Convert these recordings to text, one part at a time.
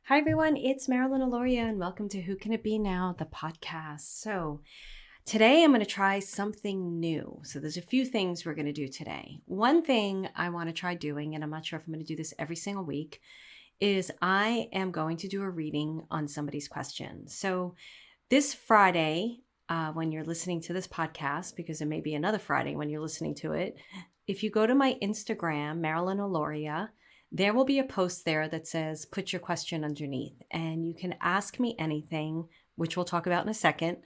Hi, everyone. It's Marilyn Alauria, and welcome to Who Can It Be Now, the podcast. So, today I'm going to try something new. So, there's a few things we're going to do today. One thing I want to try doing, and I'm not sure if I'm going to do this every single week, is I am going to do a reading on somebody's question. So, this Friday, when you're listening to this podcast, because it may be another Friday when you're listening to it, if you go to my Instagram, Marilyn Alauria, there will be a post there that says, put your question underneath, and you can ask me anything, which we'll talk about in a second.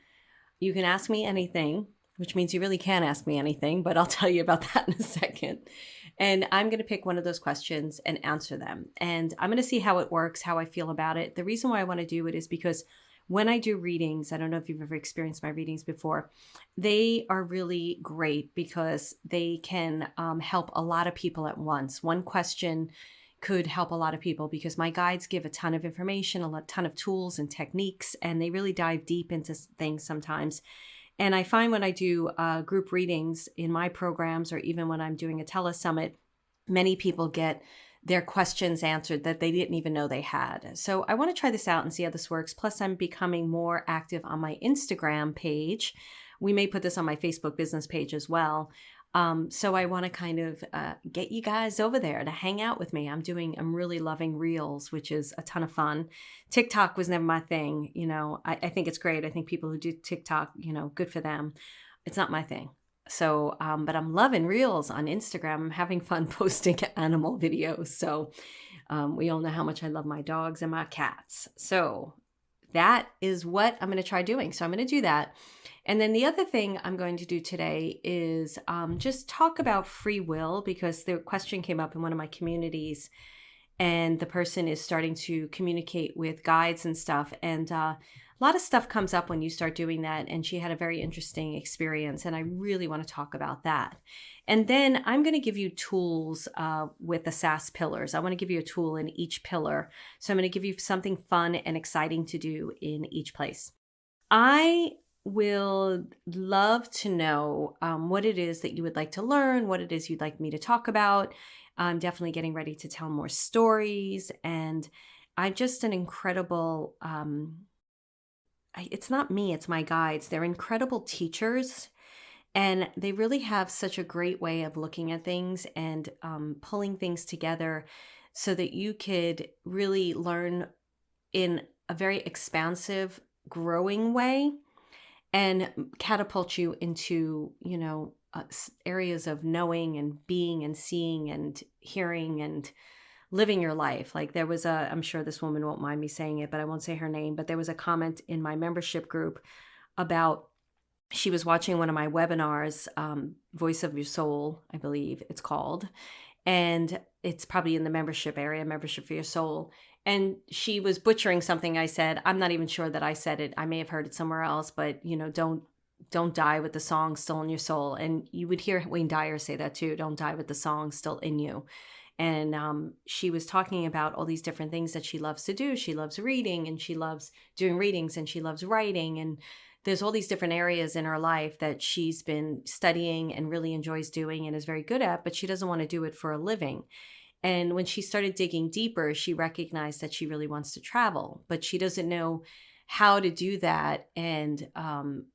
You can ask me anything, which means you really can't ask me anything, but I'll tell you about that in a second. And I'm going to pick one of those questions and answer them. And I'm going to see how it works, how I feel about it. The reason why I want to do it is because when I do readings, I don't know if you've ever experienced my readings before, they are really great because they can help a lot of people at once. One question could help a lot of people because my guides give a ton of information, ton of tools and techniques, and they really dive deep into things sometimes. And I find when I do group readings in my programs, or even when I'm doing a telesummit, many people get their questions answered that they didn't even know they had. So I want to try this out and see how this works. Plus, I'm becoming more active on my Instagram page. We may put this on my Facebook business page as well. So I want to kind of get you guys over there to hang out with me. I'm really loving Reels, which is a ton of fun. TikTok was never my thing. I think it's great. I think people who do TikTok, good for them. It's not my thing. So, but I'm loving Reels on Instagram. I'm having fun posting animal videos. So we all know how much I love my dogs and my cats. So that is what I'm going to try doing. So I'm going to do that. And then the other thing I'm going to do today is just talk about free will, because the question came up in one of my communities and the person is starting to communicate with guides and stuff. And a lot of stuff comes up when you start doing that. And she had a very interesting experience. And I really want to talk about that. And then I'm going to give you tools with the SASS Pillars. I want to give you a tool in each pillar. So I'm going to give you something fun and exciting to do in each place. I will love to know what it is that you would like to learn, what it is you'd like me to talk about. I'm definitely getting ready to tell more stories, and I'm just an incredible, it's not me, it's my guides. They're incredible teachers, and they really have such a great way of looking at things and pulling things together so that you could really learn in a very expansive, growing way and catapult you into, areas of knowing and being and seeing and hearing and living your life. Like I'm sure this woman won't mind me saying it, but I won't say her name, but there was a comment in my membership group about, she was watching one of my webinars, Voice of Your Soul, I believe it's called. And it's probably in the membership area, Membership for Your Soul. And she was butchering something I said. I'm not even sure that I said it. I may have heard it somewhere else, but don't die with the song still in your soul. And you would hear Wayne Dyer say that too. Don't die with the song still in you. And she was talking about all these different things that she loves to do. She loves reading, and she loves doing readings, and she loves writing. And there's all these different areas in her life that she's been studying and really enjoys doing and is very good at, but she doesn't want to do it for a living. And when she started digging deeper, she recognized that she really wants to travel, but she doesn't know how to do that. And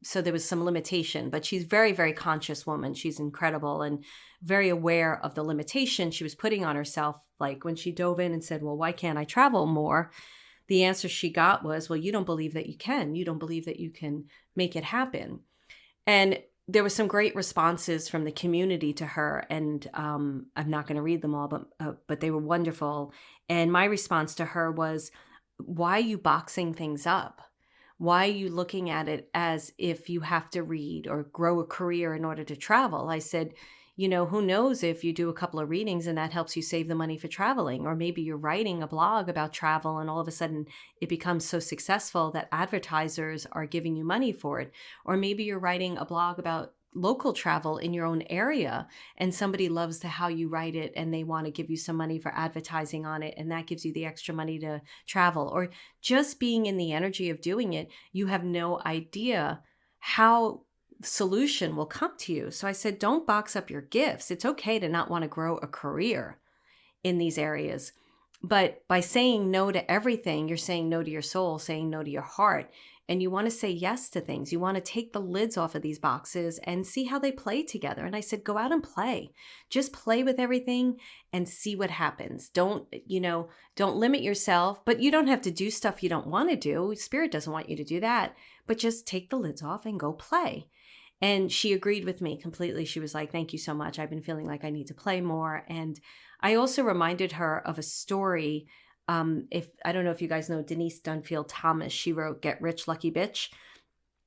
so there was some limitation, but she's very, very conscious woman. She's incredible and very aware of the limitation she was putting on herself. Like when she dove in and said, well, why can't I travel more? The answer she got was, well, you don't believe that you can. You don't believe that you can make it happen. And there were some great responses from the community to her, and I'm not going to read them all, but they were wonderful. And my response to her was, why are you boxing things up? Why are you looking at it as if you have to read or grow a career in order to travel? I said, who knows if you do a couple of readings and that helps you save the money for traveling, or maybe you're writing a blog about travel and all of a sudden it becomes so successful that advertisers are giving you money for it. Or maybe you're writing a blog about local travel in your own area and somebody loves how you write it and they want to give you some money for advertising on it, and that gives you the extra money to travel. Or just being in the energy of doing it, you have no idea how solution will come to you. So I said, don't box up your gifts. It's okay to not want to grow a career in these areas. But by saying no to everything, you're saying no to your soul, saying no to your heart. And you want to say yes to things. You want to take the lids off of these boxes and see how they play together. And I said, go out and play. Just play with everything and see what happens. Don't limit yourself, but you don't have to do stuff you don't want to do. Spirit doesn't want you to do that, but just take the lids off and go play. And she agreed with me completely. She was like, thank you so much. I've been feeling like I need to play more. And I also reminded her of a story. If I don't know if you guys know Denise Dunfield Thomas, she wrote Get Rich, Lucky Bitch.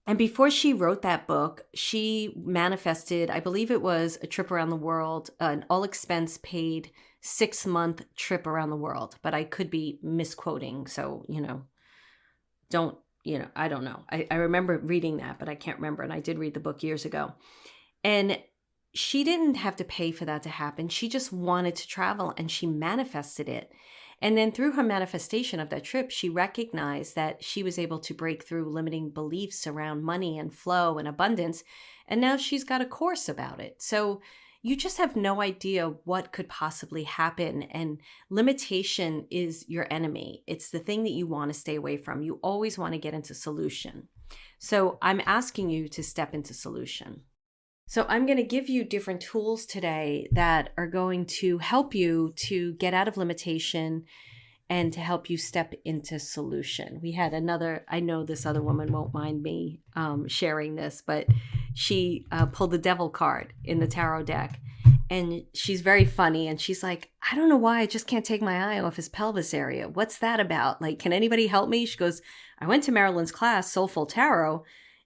And before she wrote that book, she manifested, I believe it was a trip around the world, an all expense paid 6-month trip around the world. But I could be misquoting. So, I don't know. I remember reading that, but I can't remember. And I did read the book years ago. And she didn't have to pay for that to happen. She just wanted to travel and she manifested it. And then through her manifestation of that trip, she recognized that she was able to break through limiting beliefs around money and flow and abundance. And now she's got a course about it. So you just have no idea what could possibly happen. And limitation is your enemy. It's the thing that you want to stay away from. You always want to get into solution. So I'm asking you to step into solution. So I'm going to give you different tools today that are going to help you to get out of limitation and to help you step into solution. We had I know this other woman won't mind me sharing this, but she pulled the devil card in the tarot deck. And she's very funny. And she's like, I don't know why I just can't take my eye off his pelvis area. What's that about? Like, can anybody help me? She goes, I went to Marilyn's class, Soulful Tarot,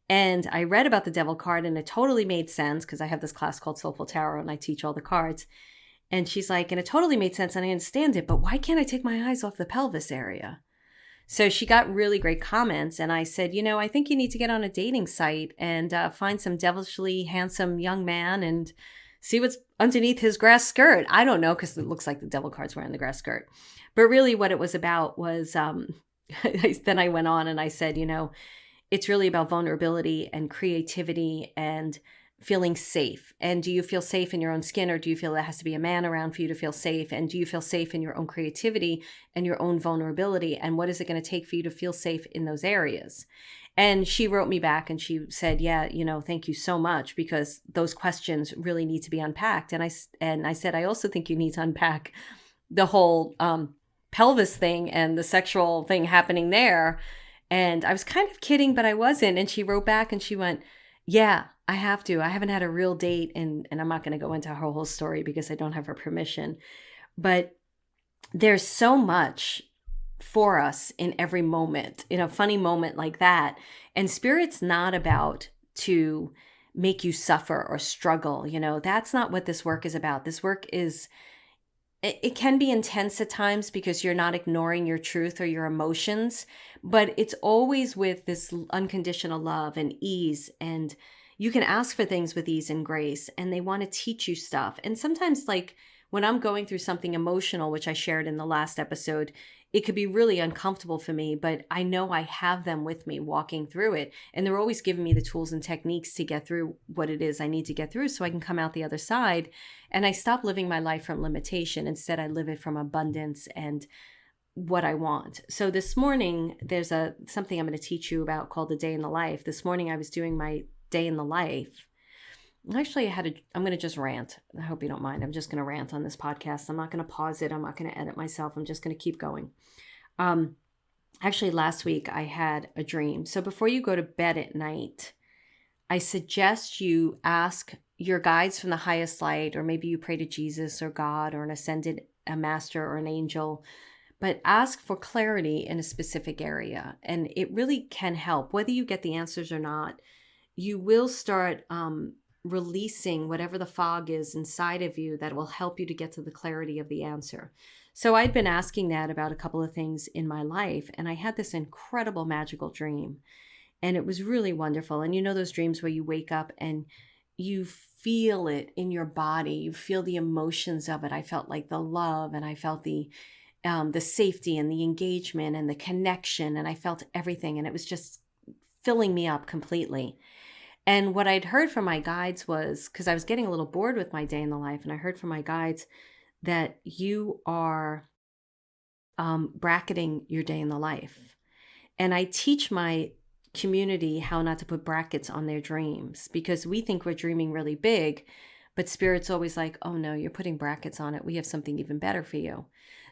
and I read about the devil card and it totally made sense because I have this class called Soulful Tarot and I teach all the cards. And she's like, and it totally made sense and I understand it, but why can't I take my eyes off the pelvis area? So she got really great comments. And I said, I think you need to get on a dating site and find some devilishly handsome young man and see what's underneath his grass skirt. I don't know, because it looks like the devil card's wearing the grass skirt. But really what it was about was, then I went on and I said, it's really about vulnerability and creativity and feeling safe. And do you feel safe in your own skin, or do you feel there has to be a man around for you to feel safe? And do you feel safe in your own creativity and your own vulnerability? And what is it going to take for you to feel safe in those areas? And she wrote me back and she said, yeah, thank you so much, because those questions really need to be unpacked. And I said, I also think you need to unpack the whole pelvis thing and the sexual thing happening there. And I was kind of kidding, but I wasn't. And she wrote back and she went, yeah, I have to. I haven't had a real date. And I'm not going to go into her whole story because I don't have her permission. But there's so much for us in every moment, in a funny moment like that. And Spirit's not about to make you suffer or struggle. That's not what this work is about. This work is, it can be intense at times because you're not ignoring your truth or your emotions, but it's always with this unconditional love and ease. And you can ask for things with ease and grace, and they want to teach you stuff. And sometimes, like when I'm going through something emotional, which I shared in the last episode, it could be really uncomfortable for me, but I know I have them with me walking through it. And they're always giving me the tools and techniques to get through what it is I need to get through so I can come out the other side. And I stop living my life from limitation. Instead, I live it from abundance and what I want. So this morning, there's something I'm going to teach you about called the day in the life. This morning, I was doing my day in the life. Actually, I'm going to just rant. I hope you don't mind. I'm just going to rant on this podcast. I'm not going to pause it. I'm not going to edit myself. I'm just going to keep going. Actually, last week I had a dream. So before you go to bed at night, I suggest you ask your guides from the highest light, or maybe you pray to Jesus or God or a master or an angel, but ask for clarity in a specific area. And it really can help. Whether you get the answers or not, you will start releasing whatever the fog is inside of you that will help you to get to the clarity of the answer. So I'd been asking that about a couple of things in my life, and I had this incredible magical dream, and it was really wonderful. And those dreams where you wake up and you feel it in your body, you feel the emotions of it. I felt like the love, and I felt the safety and the engagement and the connection, and I felt everything, and it was just filling me up completely. And what I'd heard from my guides was, because I was getting a little bored with my day in the life, and I heard from my guides that you are bracketing your day in the life. And I teach my community how not to put brackets on their dreams, because we think we're dreaming really big, but Spirit's always like, oh no, you're putting brackets on it. We have something even better for you.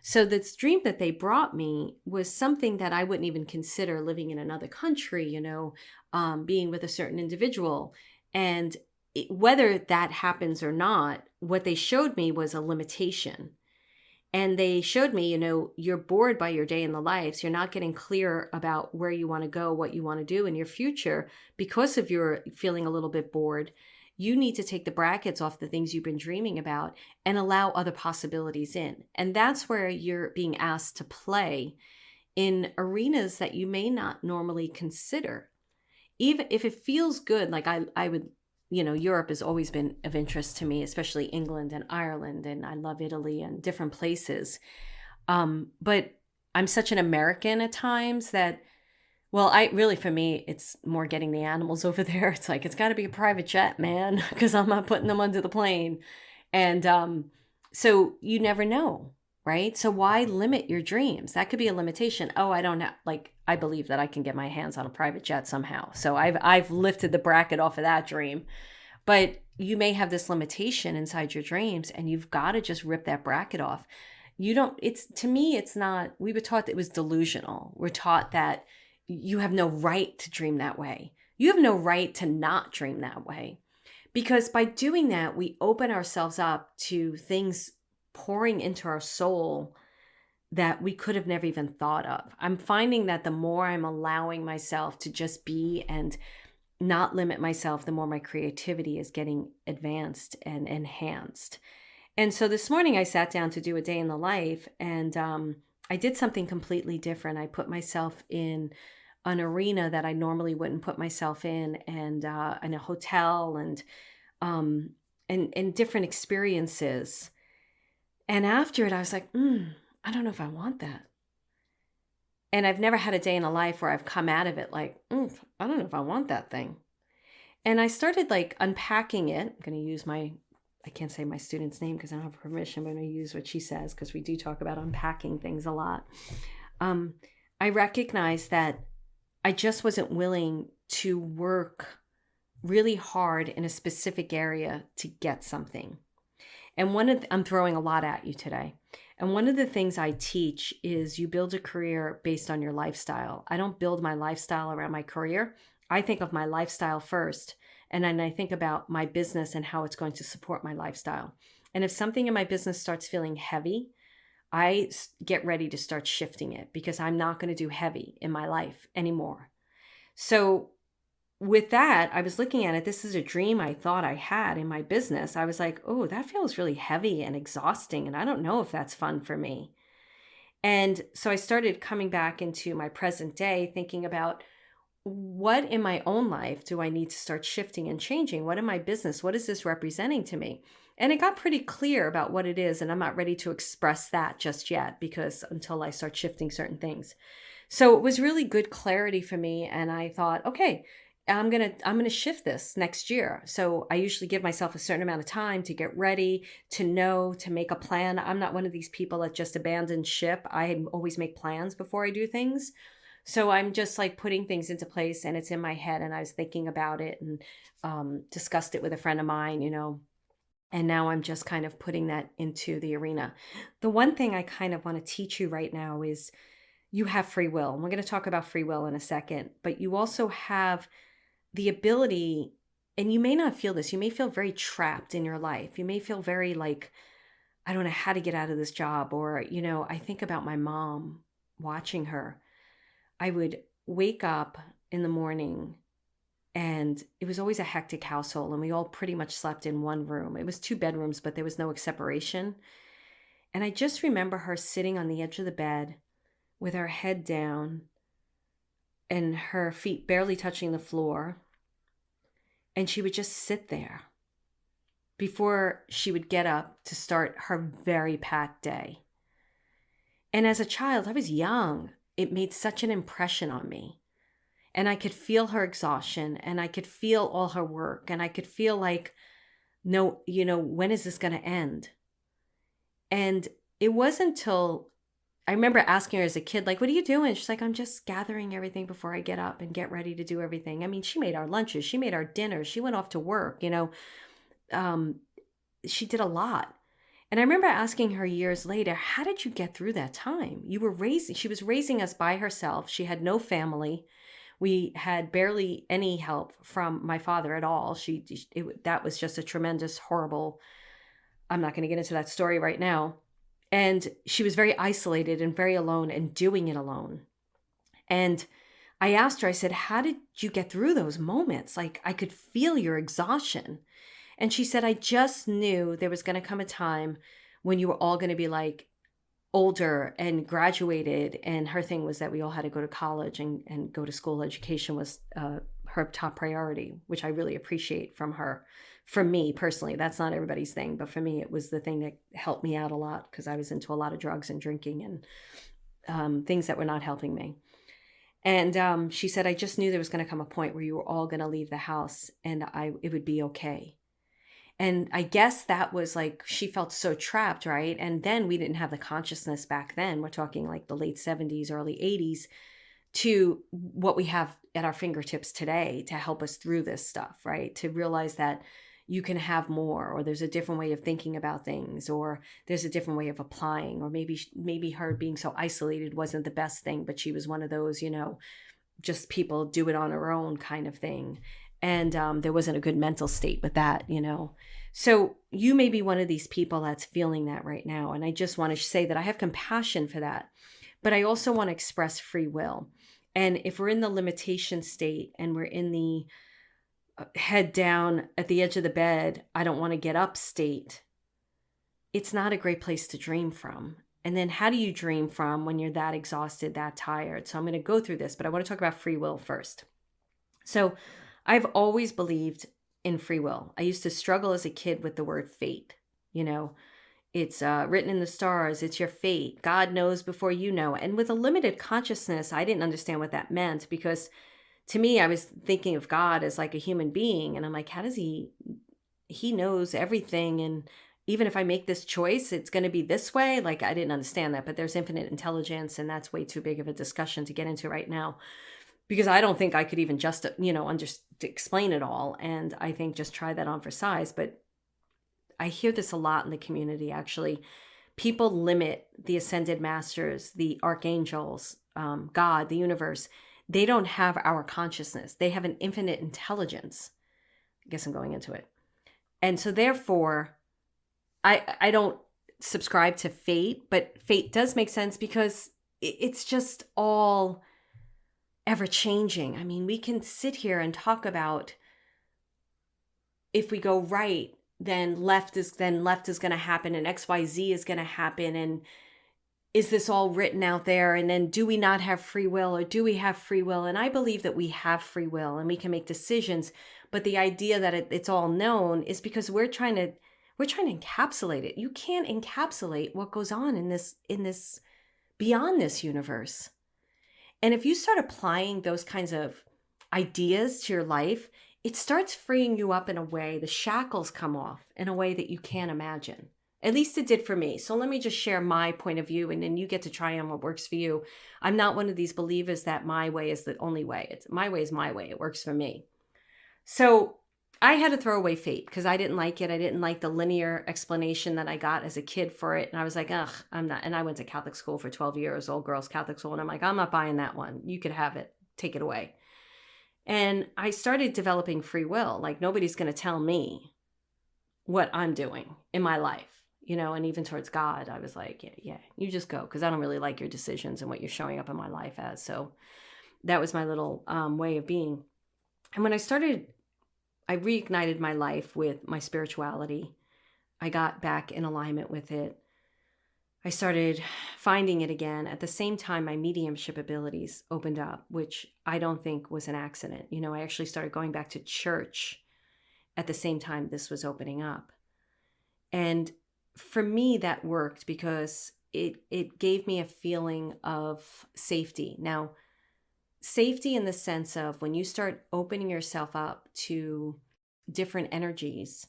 So this dream that they brought me was something that I wouldn't even consider living in another country, being with a certain individual. And whether that happens or not, what they showed me was a limitation. And they showed me, you're bored by your day in the life. So you're not getting clear about where you want to go, what you want to do in your future because of your feeling a little bit bored. You need to take the brackets off the things you've been dreaming about and allow other possibilities in. And that's where you're being asked to play in arenas that you may not normally consider. Even if it feels good, like I would, Europe has always been of interest to me, especially England and Ireland, and I love Italy and different places. But I'm such an American at times that, for me, it's more getting the animals over there. It's like, it's got to be a private jet, man, because I'm not putting them under the plane. And so you never know, right? So why limit your dreams? That could be a limitation. Oh, I don't know. Like, I believe that I can get my hands on a private jet somehow. So I've lifted the bracket off of that dream. But you may have this limitation inside your dreams, and you've got to just rip that bracket off. To me, it's not, we were taught that it was delusional. We're taught that you have no right to dream that way. You have no right to not dream that way. Because by doing that, we open ourselves up to things pouring into our soul that we could have never even thought of. I'm finding that the more I'm allowing myself to just be and not limit myself, the more my creativity is getting advanced and enhanced. And so this morning I sat down to do a day in the life, and I did something completely different. I put myself in an arena that I normally wouldn't put myself in a hotel and different experiences. And after it, I was like, I don't know if I want that. And I've never had a day in a life where I've come out of it like, I don't know if I want that thing. And I started like unpacking it. I'm going to use I can't say my student's name because I don't have permission, but I'm going to use what she says because we do talk about unpacking things a lot. I recognized that I just wasn't willing to work really hard in a specific area to get something. And I'm throwing a lot at you today. And one of the things I teach is you build a career based on your lifestyle. I don't build my lifestyle around my career. I think of my lifestyle first, and then I think about my business and how it's going to support my lifestyle. And if something in my business starts feeling heavy, I get ready to start shifting it because I'm not going to do heavy in my life anymore. So with that, I was looking at it. This is a dream I thought I had in my business. I was like, oh, that feels really heavy and exhausting, and I don't know if that's fun for me. And so I started coming back into my present day, thinking about what in my own life do I need to start shifting and changing? What in my business? What is this representing to me? And it got pretty clear about what it is. And I'm not ready to express that just yet because until I start shifting certain things. So it was really good clarity for me. And I thought, okay, I'm going to shift this next year. So I usually give myself a certain amount of time to get ready, to know, to make a plan. I'm not one of these people that just abandon ship. I always make plans before I do things. So I'm just like putting things into place, and it's in my head, and I was thinking about it and discussed it with a friend of mine, and now I'm just kind of putting that into the arena. The one thing I kind of want to teach you right now is you have free will. And we're going to talk about free will in a second, but you also have the ability, and you may not feel this, you may feel very trapped in your life. You may feel very like, I don't know how to get out of this job. Or, I think about my mom, watching her. I would wake up in the morning and it was always a hectic household, and we all pretty much slept in one room. It was 2 bedrooms, but there was no separation. And I just remember her sitting on the edge of the bed with her head down and her feet barely touching the floor. And she would just sit there before she would get up to start her very packed day. And as a child, I was young. It made such an impression on me. And I could feel her exhaustion, and I could feel all her work, and I could feel like, no, when is this going to end? And it wasn't until I remember asking her as a kid, like, what are you doing? She's like, I'm just gathering everything before I get up and get ready to do everything. I mean, she made our lunches, she made our dinners, she went off to work, um, she did a lot. And I remember asking her years later, how did you get through that time? She was raising us by herself. She had no family. We had barely any help from my father at all. That was just a tremendous, horrible, I'm not going to get into that story right now. And she was very isolated and very alone and doing it alone. And I asked her, I said, how did you get through those moments? Like, I could feel your exhaustion. And she said, I just knew there was going to come a time when you were all going to be like older and graduated. And her thing was that we all had to go to college and go to school. Education was her top priority, which I really appreciate from her. For me personally, that's not everybody's thing, but for me, it was the thing that helped me out a lot because I was into a lot of drugs and drinking and things that were not helping me. And she said, I just knew there was going to come a point where you were all going to leave the house and it would be okay. And I guess that was like, she felt so trapped, right? And then we didn't have the consciousness back then. We're talking like the late 70s, early 80s, to what we have at our fingertips today to help us through this stuff, right? To realize that you can have more, or there's a different way of thinking about things, or there's a different way of applying, or maybe her being so isolated wasn't the best thing, but she was one of those, just people do it on her own kind of thing. And there wasn't a good mental state with that. So you may be one of these people that's feeling that right now. And I just want to say that I have compassion for that. But I also want to express free will. And if we're in the limitation state and we're in the head down at the edge of the bed, I don't want to get up state, it's not a great place to dream from. And then how do you dream from when you're that exhausted, that tired? So I'm going to go through this, but I want to talk about free will first. So I've always believed in free will. I used to struggle as a kid with the word fate. It's written in the stars. It's your fate. God knows before you know. And with a limited consciousness, I didn't understand what that meant because to me, I was thinking of God as like a human being. And I'm like, how does he knows everything. And even if I make this choice, it's going to be this way. Like, I didn't understand that, but there's infinite intelligence. And that's way too big of a discussion to get into right now, because I don't think I could even just, explain it all. And I think just try that on for size. But I hear this a lot in the community, actually. People limit the ascended masters, the archangels, God, the universe. They don't have our consciousness. They have an infinite intelligence. I guess I'm going into it. And so therefore, I don't subscribe to fate, but fate does make sense because it's just all ever changing. I mean, we can sit here and talk about if we go right, then left is going to happen and XYZ is going to happen. And is this all written out there? And then do we not have free will, or do we have free will? And I believe that we have free will and we can make decisions. But the idea that it's all known is because we're trying to encapsulate it. You can't encapsulate what goes on in this beyond this universe. And if you start applying those kinds of ideas to your life, it starts freeing you up in a way, the shackles come off in a way that you can't imagine. At least it did for me. So let me just share my point of view, and then you get to try on what works for you. I'm not one of these believers that my way is the only way. It's my way is my way. It works for me. So I had to throw away fate because I didn't like it. I didn't like the linear explanation that I got as a kid for it. And I was like, ugh, I'm not. And I went to Catholic school for 12 years, all girls Catholic school. And I'm like, I'm not buying that one. You could have it. Take it away. And I started developing free will. Like, nobody's going to tell me what I'm doing in my life. And even towards God, I was like, yeah, you just go, because I don't really like your decisions and what you're showing up in my life as. So that was my little way of being. And when I reignited my life with my spirituality. I got back in alignment with it. I started finding it again. At the same time, my mediumship abilities opened up, which I don't think was an accident. I actually started going back to church at the same time this was opening up. And for me, that worked because it gave me a feeling of safety. Now, safety in the sense of when you start opening yourself up to different energies,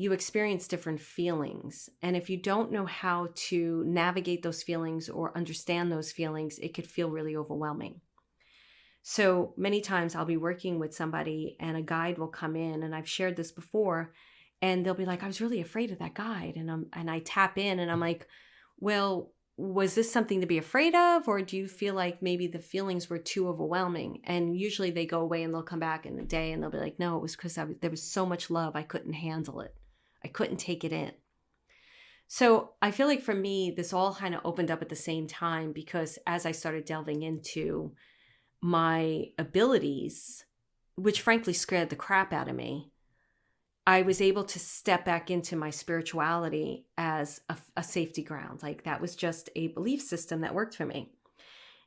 you experience different feelings. And if you don't know how to navigate those feelings or understand those feelings, it could feel really overwhelming. So many times I'll be working with somebody and a guide will come in, and I've shared this before, and they'll be like, I was really afraid of that guide. And I tap in and I'm like, well, was this something to be afraid of? Or do you feel like maybe the feelings were too overwhelming? And usually they go away and they'll come back in a day and they'll be like, no, it was because there was so much love. I couldn't handle it. I couldn't take it in. So I feel like for me, this all kind of opened up at the same time, because as I started delving into my abilities, which frankly scared the crap out of me, I was able to step back into my spirituality as a safety ground. Like that was just a belief system that worked for me.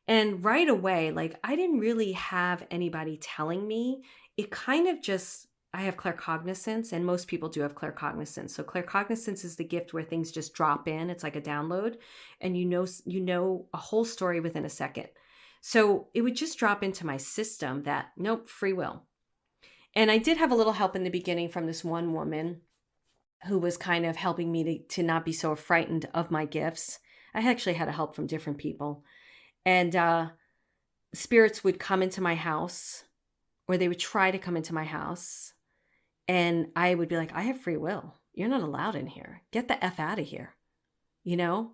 And right away, like I didn't really have anybody telling me. It kind of just, I have claircognizance, and most people do have claircognizance. So claircognizance is the gift where things just drop in. It's like a download, and you know a whole story within a second. So it would just drop into my system that, nope, free will. And I did have a little help in the beginning from this one woman who was kind of helping me to not be so frightened of my gifts. I actually had help from different people. And spirits would come into my house, or they would try to come into my house. And I would be like, I have free will. You're not allowed in here. Get the F out of here. You know?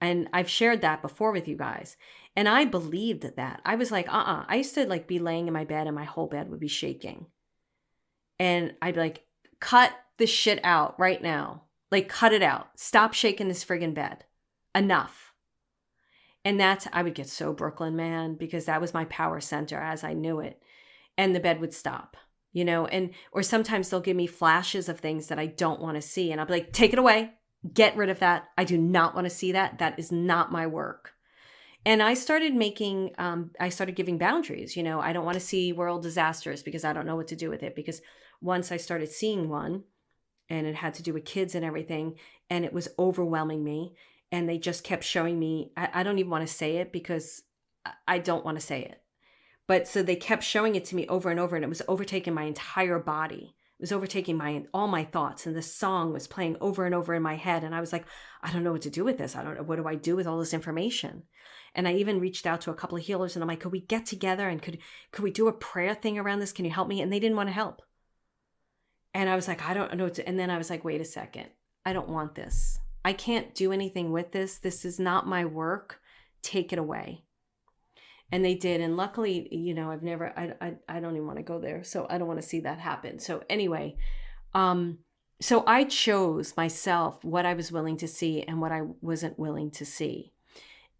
And I've shared that before with you guys. And I believed that. I was like, I used to like be laying in my bed and my whole bed would be shaking. And I'd be like, cut the shit out right now. Like, cut it out. Stop shaking this friggin' bed. Enough. And I would get so Brooklyn, man, because that was my power center as I knew it. And the bed would stop, you know, or sometimes they'll give me flashes of things that I don't want to see. And I'll be like, take it away. Get rid of that. I do not want to see that. That is not my work. And I started giving boundaries. You know, I don't want to see world disasters because I don't know what to do with it. Because once I started seeing one, and it had to do with kids and everything, and it was overwhelming me, and they just kept showing me, I don't even want to say it because I don't want to say it. But so they kept showing it to me over and over, and it was overtaking my entire body. It was overtaking all my thoughts, and this song was playing over and over in my head. And I was like, I don't know what to do with this. I don't know. What do I do with all this information? And I even reached out to a couple of healers, and I'm like, could we get together and could we do a prayer thing around this? Can you help me? And they didn't want to help. And I was like, I don't know. And then I was like, wait a second. I don't want this. I can't do anything with this. This is not my work. Take it away. And they did. And luckily, you know, I don't even want to go there. So I don't want to see that happen. So anyway, so I chose myself what I was willing to see and what I wasn't willing to see.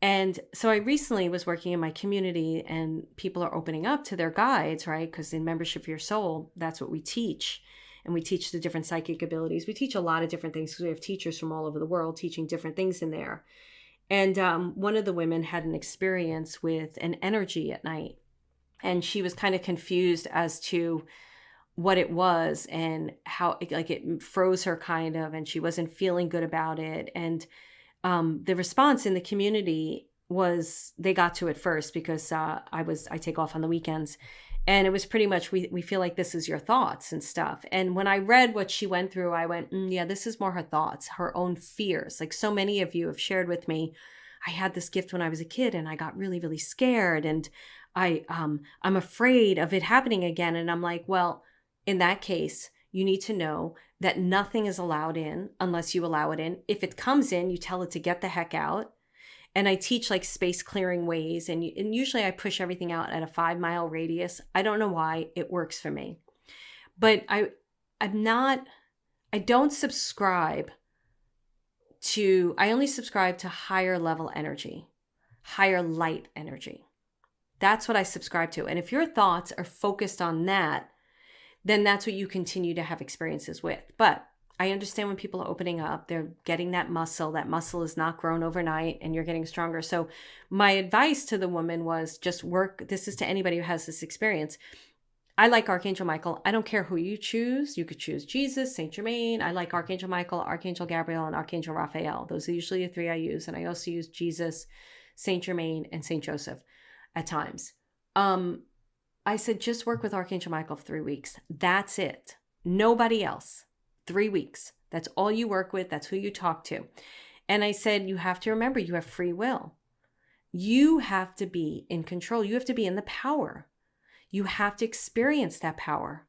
And so I recently was working in my community, and people are opening up to their guides, right? Because in Membership for Your Soul, that's what we teach. And we teach the different psychic abilities. We teach a lot of different things because we have teachers from all over the world teaching different things in there. And one of the women had an experience with an energy at night. And she was kind of confused as to what it was and how it froze her kind of, and she wasn't feeling good about it. And the response in the community was, they got to it first because I take off on the weekends. And it was pretty much, we feel like this is your thoughts and stuff. And when I read what she went through, I went, yeah, this is more her thoughts, her own fears. Like so many of you have shared with me, I had this gift when I was a kid and I got really, really scared. And I'm afraid of it happening again. And I'm like, well, in that case, you need to know that nothing is allowed in unless you allow it in. If it comes in, you tell it to get the heck out. And I teach like space clearing ways. And usually I push everything out at a 5-mile radius. I don't know why. It works for me. But I don't subscribe to, I only subscribe to higher level energy, higher light energy. That's what I subscribe to. And if your thoughts are focused on that, then that's what you continue to have experiences with. But I understand when people are opening up, they're getting that muscle. That muscle is not grown overnight and you're getting stronger. So my advice to the woman was just work. This is to anybody who has this experience. I like Archangel Michael. I don't care who you choose. You could choose Jesus, Saint Germain. I like Archangel Michael, Archangel Gabriel, and Archangel Raphael. Those are usually the three I use. And I also use Jesus, Saint Germain, and Saint Joseph at times. I said, just work with Archangel Michael for 3 weeks. That's it. Nobody else. 3 weeks. That's all you work with. That's who you talk to. And I said, you have to remember you have free will. You have to be in control. You have to be in the power. You have to experience that power.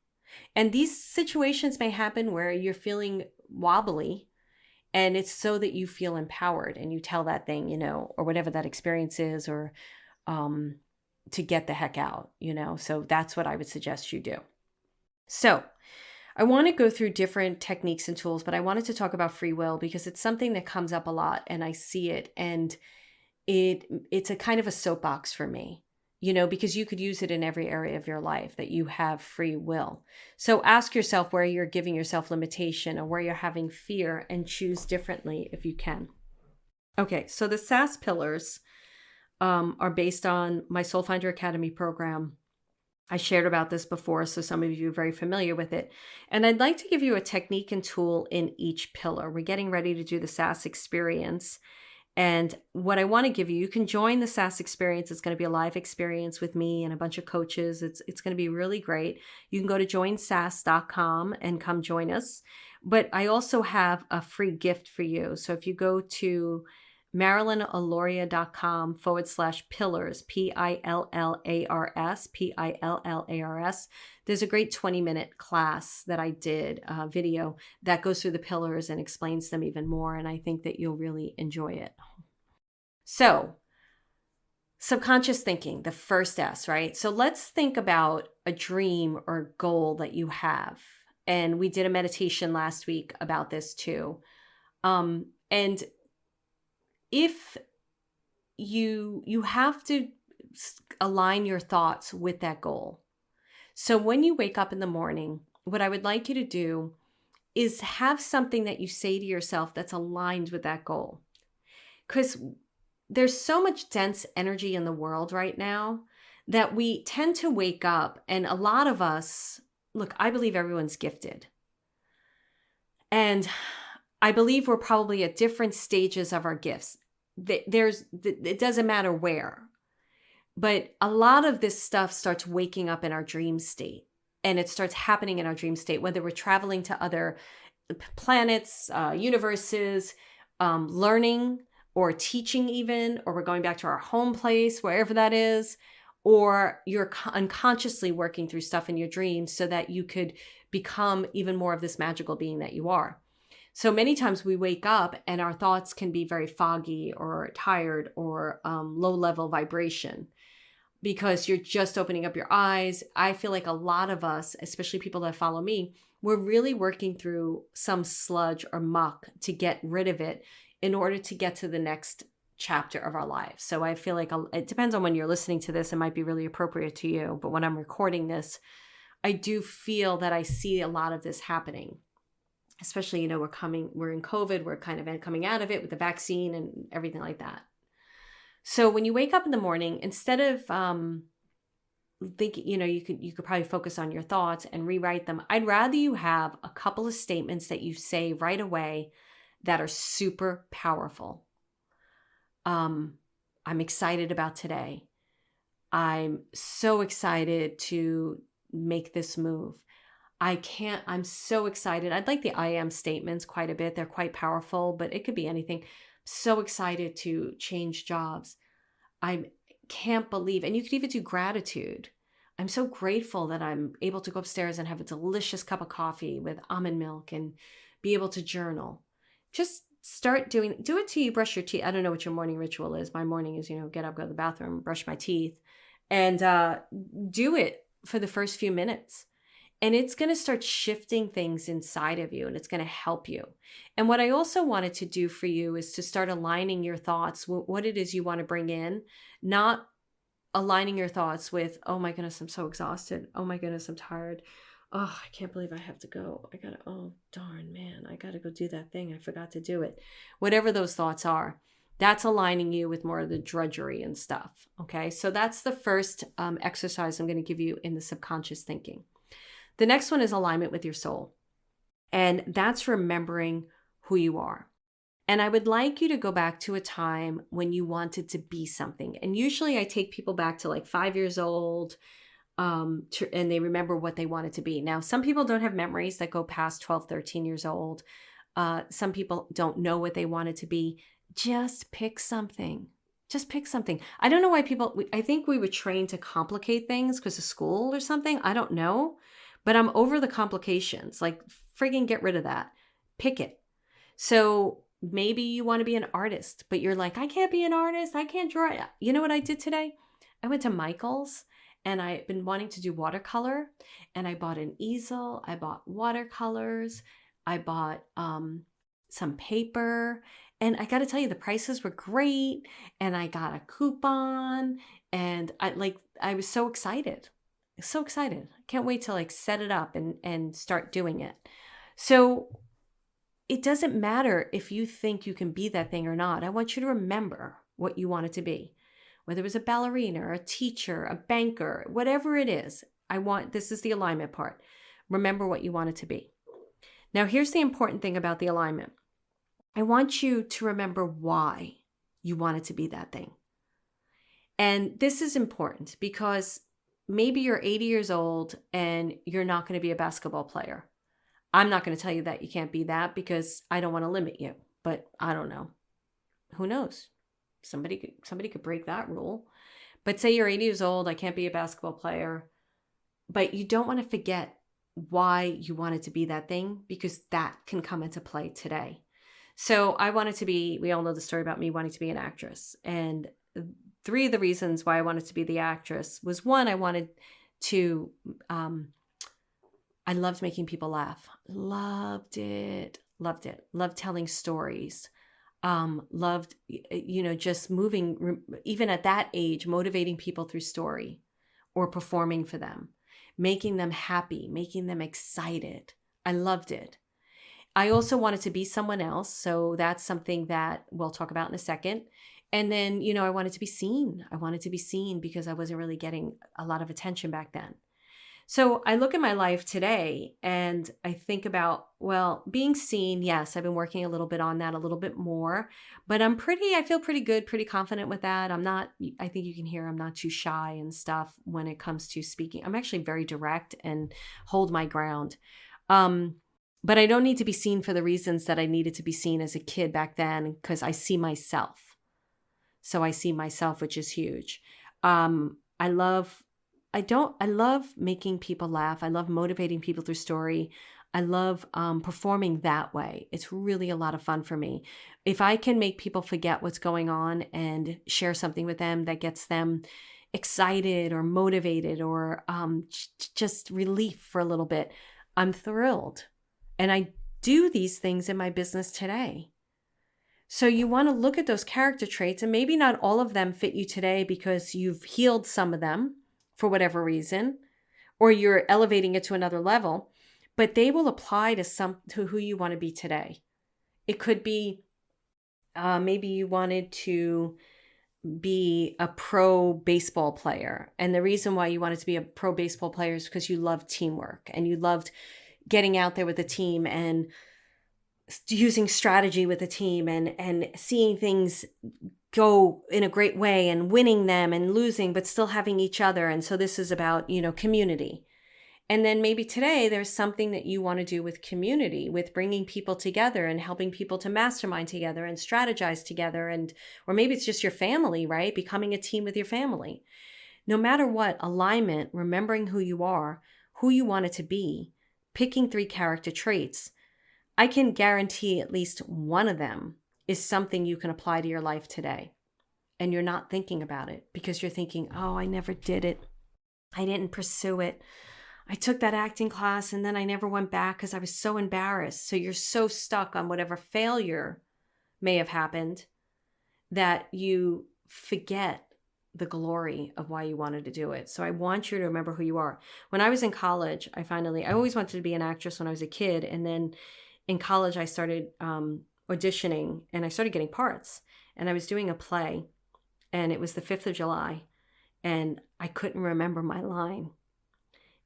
And these situations may happen where you're feeling wobbly, and it's so that you feel empowered and you tell that thing, or whatever that experience is, or to get the heck out, So that's what I would suggest you do. So I want to go through different techniques and tools, but I wanted to talk about free will because it's something that comes up a lot and I see it, and it's a kind of a soapbox for me, because you could use it in every area of your life, that you have free will. So ask yourself where you're giving yourself limitation or where you're having fear, and choose differently if you can. Okay, so the SASS Pillars are based on my Soul Finder Academy program. I shared about this before, so some of you are very familiar with it. And I'd like to give you a technique and tool in each pillar. We're getting ready to do the SASS experience. And what I want to give you, you can join the SASS experience. It's going to be a live experience with me and a bunch of coaches. It's going to be really great. You can go to joinsass.com and come join us. But I also have a free gift for you. So if you go to MarilynAlauria.com/pillars, PILLARS, there's a great 20-minute class that I did, video that goes through the pillars and explains them even more. And I think that you'll really enjoy it. So subconscious thinking, the first S, right? So let's think about a dream or goal that you have. And we did a meditation last week about this too. And if you have to align your thoughts with that goal. So when you wake up in the morning, what I would like you to do is have something that you say to yourself that's aligned with that goal. Because there's so much dense energy in the world right now that we tend to wake up, and a lot of us, look, I believe everyone's gifted. And I believe we're probably at different stages of our gifts. It doesn't matter where, but a lot of this stuff starts waking up in our dream state, and it starts happening in our dream state, whether we're traveling to other planets, universes, learning or teaching even, or we're going back to our home place, wherever that is, or you're unconsciously working through stuff in your dreams so that you could become even more of this magical being that you are. So many times we wake up and our thoughts can be very foggy or tired or low level vibration because you're just opening up your eyes. I feel like a lot of us, especially people that follow me, we're really working through some sludge or muck to get rid of it in order to get to the next chapter of our lives. So I feel like it depends on when you're listening to this. It might be really appropriate to you. But when I'm recording this, I do feel that I see a lot of this happening. Especially, we're in COVID, we're kind of coming out of it with the vaccine and everything like that. So when you wake up in the morning, instead of thinking, you could probably focus on your thoughts and rewrite them. I'd rather you have a couple of statements that you say right away that are super powerful. I'm excited about today. I'm so excited to make this move. I'm so excited. I'd like the I am statements quite a bit. They're quite powerful, but it could be anything. So excited to change jobs. I can't believe, and you could even do gratitude. I'm so grateful that I'm able to go upstairs and have a delicious cup of coffee with almond milk and be able to journal. Just do it till you brush your teeth. I don't know what your morning ritual is. My morning is, get up, go to the bathroom, brush my teeth, and do it for the first few minutes. And it's going to start shifting things inside of you, and it's going to help you. And what I also wanted to do for you is to start aligning your thoughts with what it is you want to bring in, not aligning your thoughts with, oh my goodness, I'm so exhausted. Oh my goodness, I'm tired. Oh, I can't believe I have to go. Oh, darn, man, I got to go do that thing. I forgot to do it. Whatever those thoughts are, that's aligning you with more of the drudgery and stuff. Okay, so that's the first exercise I'm going to give you in the subconscious thinking. The next one is alignment with your soul. And that's remembering who you are. And I would like you to go back to a time when you wanted to be something. And usually I take people back to like 5 years old, and they remember what they wanted to be. Now, some people don't have memories that go past 12, 13 years old. Some people don't know what they want it to be. Just pick something. Just pick something. I don't know why I think we were trained to complicate things because of school or something. I don't know. But I'm over the complications. Like, friggin' get rid of that. Pick it. So maybe you want to be an artist, but you're like, I can't be an artist. I can't draw. You know what I did today? I went to Michael's and I've been wanting to do watercolor, and I bought an easel. I bought watercolors. I bought some paper. And I got to tell you, the prices were great. And I got a coupon. And I was so excited. So excited. I can't wait to set it up and start doing it. So it doesn't matter if you think you can be that thing or not. I want you to remember what you want it to be. Whether it was a ballerina or a teacher, a banker, whatever it is, this is the alignment part. Remember what you want it to be. Now, here's the important thing about the alignment. I want you to remember why you want it to be that thing. And this is important because maybe you're 80 years old and you're not going to be a basketball player. I'm not going to tell you that you can't be that because I don't want to limit you, but I don't know. Who knows? Somebody could break that rule. But say you're 80 years old, I can't be a basketball player, but you don't want to forget why you want it to be that thing, because that can come into play today. So I wanted to be, we all know the story about me wanting to be an actress. And 3 of the reasons why I wanted to be the actress was, one, I wanted to, I loved making people laugh. Loved it. Loved telling stories. Loved, just moving, even at that age, motivating people through story or performing for them, making them happy, making them excited. I loved it. I also wanted to be someone else. So that's something that we'll talk about in a second. And then, I wanted to be seen. I wanted to be seen because I wasn't really getting a lot of attention back then. So I look at my life today and I think about, well, being seen. Yes, I've been working a little bit on that, a little bit more, but I feel pretty good, pretty confident with that. I think you can hear I'm not too shy and stuff when it comes to speaking. I'm actually very direct and hold my ground. But I don't need to be seen for the reasons that I needed to be seen as a kid back then, because I see myself. So I see myself, which is huge. I love making people laugh. I love motivating people through story. I love performing that way. It's really a lot of fun for me. If I can make people forget what's going on and share something with them that gets them excited or motivated or just relief for a little bit, I'm thrilled. And I do these things in my business today. So you want to look at those character traits, and maybe not all of them fit you today because you've healed some of them for whatever reason, or you're elevating it to another level, but they will apply to who you want to be today. It could be maybe you wanted to be a pro baseball player. And the reason why you wanted to be a pro baseball player is because you loved teamwork and you loved getting out there with a team and using strategy with a team and seeing things go in a great way and winning them and losing, but still having each other. And so this is about, community. And then maybe today there's something that you want to do with community, with bringing people together and helping people to mastermind together and strategize together. Or maybe it's just your family, right? Becoming a team with your family. No matter what, alignment, remembering who you are, who you want it to be, picking 3 character traits, I can guarantee at least one of them is something you can apply to your life today. And you're not thinking about it because you're thinking, oh, I never did it. I didn't pursue it. I took that acting class and then I never went back because I was so embarrassed. So you're so stuck on whatever failure may have happened that you forget the glory of why you wanted to do it. So I want you to remember who you are. When I was in college, I always wanted to be an actress when I was a kid. And then in college, I started auditioning and I started getting parts. And I was doing a play and it was the 5th of July and I couldn't remember my line.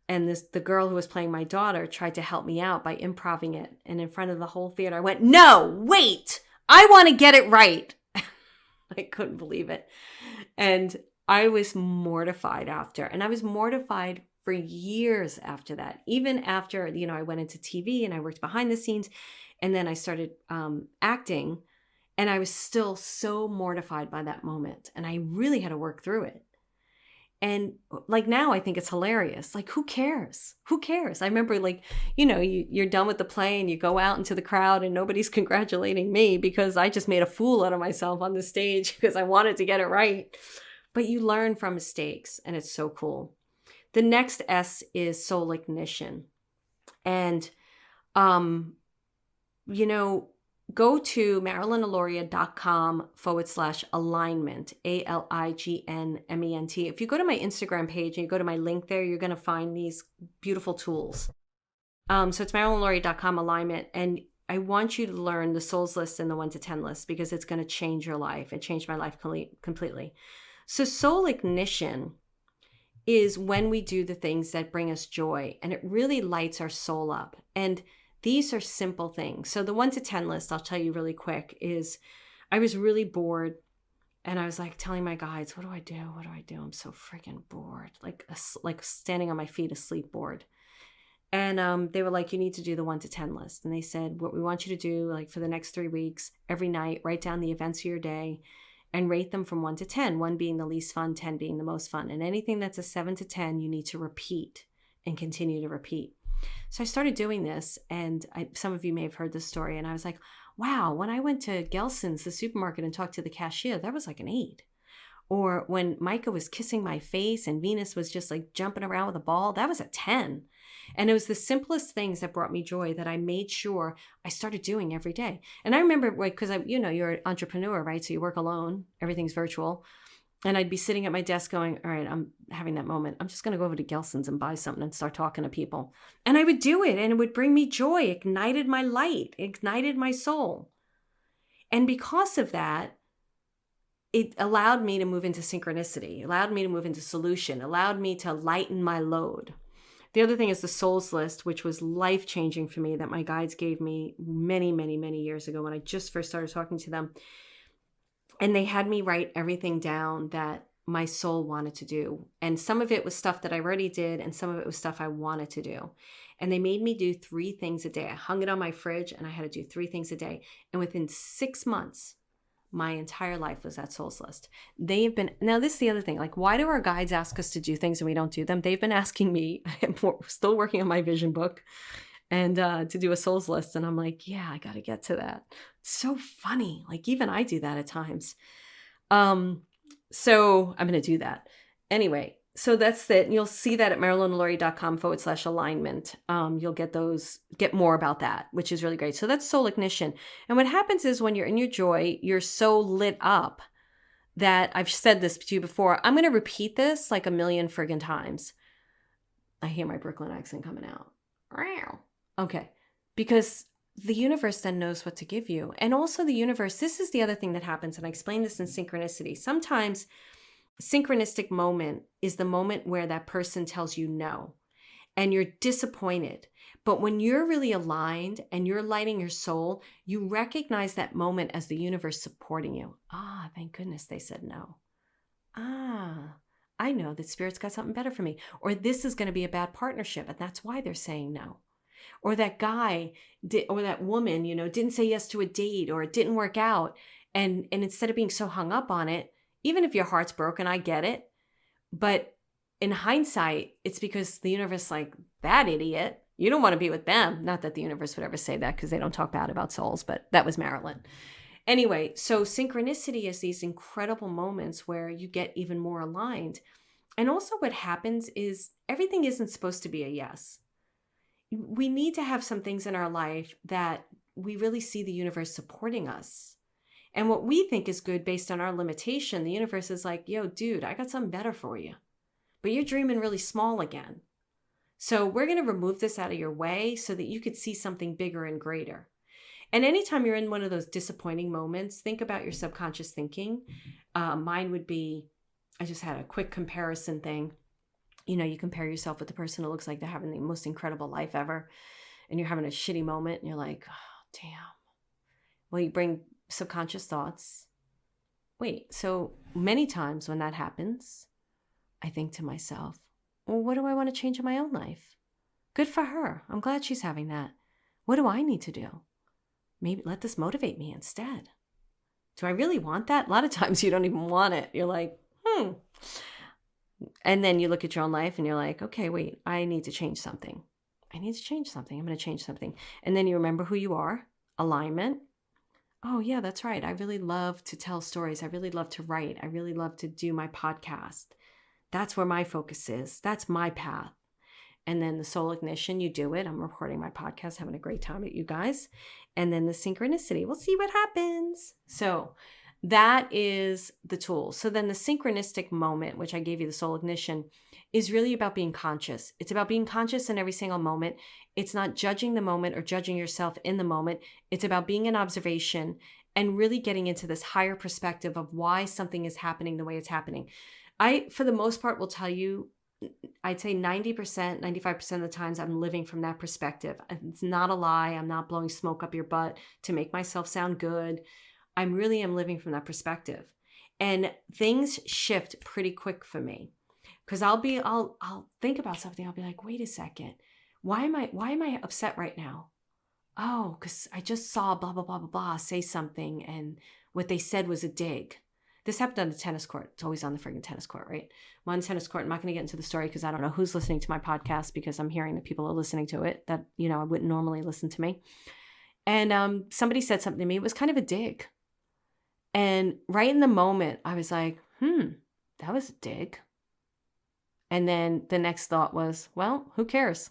And the girl who was playing my daughter tried to help me out by improvising it. And in front of the whole theater, I went, no, wait, I want to get it right. I couldn't believe it. And I was mortified after. And I was mortified for years after that. Even after, I went into TV and I worked behind the scenes, and then I started acting, and I was still so mortified by that moment. And I really had to work through it. And like now I think it's hilarious. Like, who cares? Who cares? I remember you're done with the play and you go out into the crowd and nobody's congratulating me because I just made a fool out of myself on the stage because I wanted to get it right. But you learn from mistakes, and it's so cool. The next S is soul ignition. And, go to MarilynAlauria.com/alignment, ALIGNMENT. If you go to my Instagram page and you go to my link there, you're going to find these beautiful tools. So it's MarilynAlauria.com/alignment. And I want you to learn the souls list and the 1 to 10 list because it's going to change your life. It changed my life completely. So soul ignition is when we do the things that bring us joy, and it really lights our soul up. And these are simple things. So the 1 to 10 list, I'll tell you really quick, is I was really bored, and I was like telling my guides, what do I do? What do I do? I'm so freaking bored, like standing on my feet asleep bored. And they were like, you need to do the 1 to 10 list. And they said, what we want you to do, like for the next 3 weeks, every night, write down the events of your day and rate them from 1 to 10, 1 being the least fun, 10 being the most fun. And anything that's a 7 to 10, you need to repeat and continue to repeat. So I started doing this, and some of you may have heard this story, and I was like, wow, when I went to Gelson's, the supermarket, and talked to the cashier, that was like an 8. Or when Micah was kissing my face and Venus was just like jumping around with a ball, that was a 10. And it was the simplest things that brought me joy that I made sure I started doing every day. And I remember, because you're an entrepreneur, right? So you work alone, everything's virtual. And I'd be sitting at my desk going, all right, I'm having that moment. I'm just going to go over to Gelson's and buy something and start talking to people. And I would do it, and it would bring me joy, ignited my light, ignited my soul. And because of that, it allowed me to move into synchronicity, allowed me to move into solution, allowed me to lighten my load. The other thing is the souls list, which was life-changing for me, that my guides gave me many, many, many years ago when I just first started talking to them. And they had me write everything down that my soul wanted to do. And some of it was stuff that I already did, and some of it was stuff I wanted to do. And they made me do 3 things a day. I hung it on my fridge, and I had to do 3 things a day. And within 6 months, my entire life was that souls list. Now this is the other thing, like, why do our guides ask us to do things and we don't do them? They've been asking me, I'm still working on my vision book, and to do a souls list. And I'm like, yeah, I got to get to that. It's so funny. Like, even I do that at times. So I'm going to do that. Anyway, so that's it. And you'll see that at MarilynAlauria.com/alignment. You'll get more about that, which is really great. So that's soul ignition. And what happens is when you're in your joy, you're so lit up that I've said this to you before. I'm going to repeat this like a million friggin' times. I hear my Brooklyn accent coming out. Okay. Because the universe then knows what to give you. And also the universe, this is the other thing that happens. And I explain this in synchronicity. Sometimes synchronistic moment is the moment where that person tells you no, and you're disappointed. But when you're really aligned and you're lighting your soul, you recognize that moment as the universe supporting you. Ah, thank goodness they said no. Ah, I know that Spirit's got something better for me. Or this is going to be a bad partnership, and that's why they're saying no. Or that guy or that woman, didn't say yes to a date, or it didn't work out. And instead of being so hung up on it, even if your heart's broken, I get it. But in hindsight, it's because the universe, like, that idiot, you don't want to be with them. Not that the universe would ever say that, because they don't talk bad about souls, but that was Marilyn. Anyway, so synchronicity is these incredible moments where you get even more aligned. And also what happens is everything isn't supposed to be a yes. We need to have some things in our life that we really see the universe supporting us. And what we think is good based on our limitation, the universe is like, yo, dude, I got something better for you. But you're dreaming really small again. So we're going to remove this out of your way so that you could see something bigger and greater. And anytime you're in one of those disappointing moments, think about your subconscious thinking. Mine would be, I just had a quick comparison thing. You compare yourself with the person who looks like they're having the most incredible life ever, and you're having a shitty moment, and you're like, oh, damn. Well, you bring subconscious thoughts. Wait, so many times when that happens, I think to myself, well, what do I want to change in my own life? Good for her. I'm glad she's having that. What do I need to do? Maybe let this motivate me instead. Do I really want that? A lot of times you don't even want it. You're like, And then you look at your own life and you're like, okay, wait, I need to change something. I need to change something. I'm going to change something. And then you remember who you are, alignment. Oh, yeah, that's right. I really love to tell stories. I really love to write. I really love to do my podcast. That's where my focus is. That's my path. And then the soul ignition, you do it. I'm recording my podcast, having a great time with you guys. And then the synchronicity, we'll see what happens. So that is the tool. So then the synchronistic moment, which I gave you, the soul ignition, is really about being conscious. It's about being conscious in every single moment. It's not judging the moment or judging yourself in the moment. It's about being in observation and really getting into this higher perspective of why something is happening the way it's happening. I, for the most part, will tell you, I'd say 90%, 95% of the times I'm living from that perspective. It's not a lie. I'm not blowing smoke up your butt to make myself sound good. I really am living from that perspective. And things shift pretty quick for me because I'll think about something. I'll be like, wait a second. Why am I upset right now? Oh, because I just saw blah, blah, blah, blah, blah say something and what they said was a dig. This happened on the tennis court. It's always on the friggin' tennis court, right? I'm on the tennis court. I'm not going to get into the story because I don't know who's listening to my podcast because I'm hearing that people are listening to it that, I wouldn't normally listen to me. And somebody said something to me. It was kind of a dig. And right in the moment, I was like, that was a dig. And then the next thought was, well, who cares?